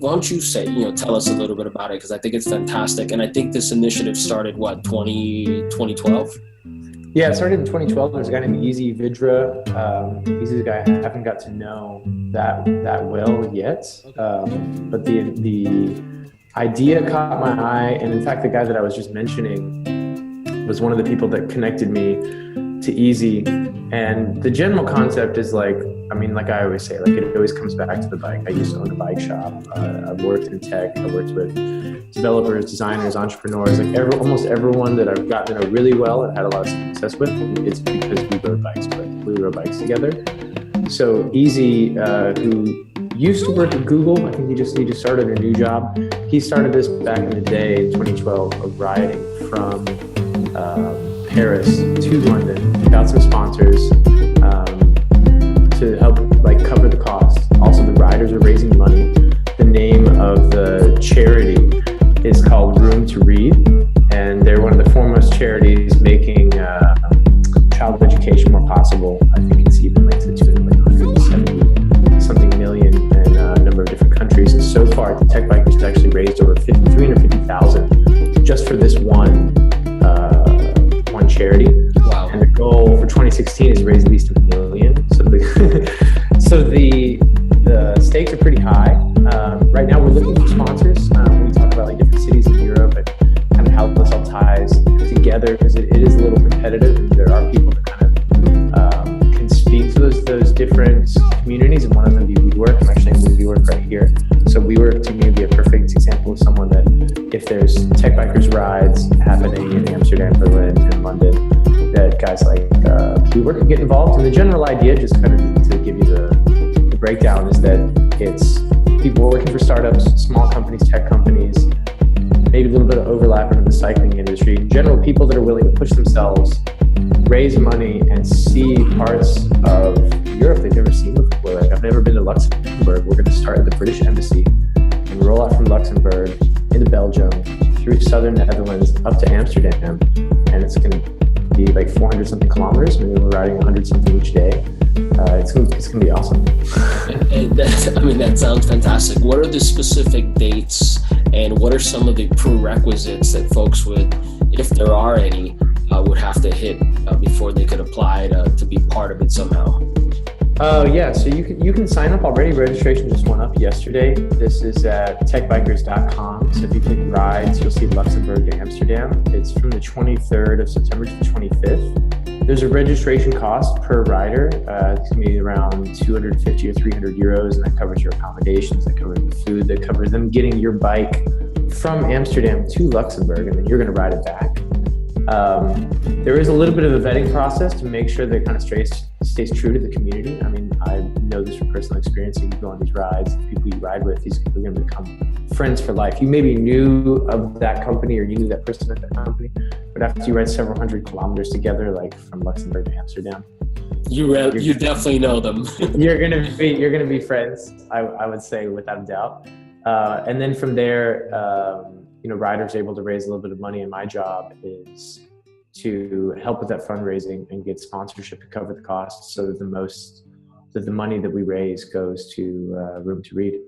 why don't you say, tell us a little bit about it, because I think it's fantastic. And I think this initiative started, 2012? Yeah, it started in 2012. There's a guy named Easy Vidra. Easy's a guy I haven't got to know that well yet. But the idea caught my eye. And in fact, the guy that I was just mentioning was one of the people that connected me to Easy. And the general concept is like I always say, it always comes back to the bike. I used to own a bike shop. I've worked in tech. I worked with developers, designers, entrepreneurs, almost everyone that I've gotten to know really well and had a lot of success with. It's because we rode bikes together. So Easy, who used to work at Google, I think he just started a new job. He started this back in the day in 2012 of riding from Paris to London, got some sponsors to help cover the cost. Also, the riders are raising money. The name of the charity is called Room to Read, and they're one of the foremost charities making child education more possible. I think it's even to the tune of 170 something million in a number of different countries. And so far, the Tech Bikers has actually raised over $350,000 just for this one charity. Wow. And the goal for 2016 is to raise at least $1 million. So the stakes are pretty high. Right now we're looking for sponsors. We talk about different cities in Europe and kind of how this all ties together, because it is a little competitive, and there are people that kind of can speak to those different communities, and one of them be WeWork. I'm actually in WeWork right here. So WeWork to me would be a perfect example of someone that, if there's Tech Bikers rides happening in Amsterdam, Berlin, and London, that guys like WeWork can get involved. And the general idea, just kind of to give you the breakdown, is that it's people working for startups, small companies, tech companies, maybe a little bit of overlap in the cycling industry. In general, people that are willing to push themselves, raise money, and see parts of Europe they've never seen before. I've never been to Luxembourg. We're going to start at the British Embassy and roll out from Luxembourg into Belgium, through southern Netherlands, up to Amsterdam. And it's going to be 400 something kilometers. Maybe we're riding 100 something each day. It's going to be awesome. That sounds fantastic. What are the specific dates, and what are some of the prerequisites that folks would, if there are any, would have to hit before they could apply to be part of it somehow? Yeah, so you can sign up already. Registration just went up yesterday. This is at techbikers.com. So if you click rides, you'll see Luxembourg to Amsterdam. It's from the 23rd of September to the 25th. There's a registration cost per rider. It's going to be around 250 or 300 euros, and that covers your accommodations, that covers the food, that covers them getting your bike from Amsterdam to Luxembourg, and then you're going to ride it back. There is a little bit of a vetting process to make sure that it kind of stays true to the community. I know this from personal experience. You go on these rides, the people you ride with, these people are going to become friends for life. You maybe knew of that company, or you knew that person at that company, but after you ride several hundred kilometers together, from Luxembourg to Amsterdam, you definitely know them. you're gonna be friends. I would say, without a doubt. And then from there, riders are able to raise a little bit of money, and my job is to help with that fundraising and get sponsorship to cover the costs, so that the money that we raise goes to Room to Read.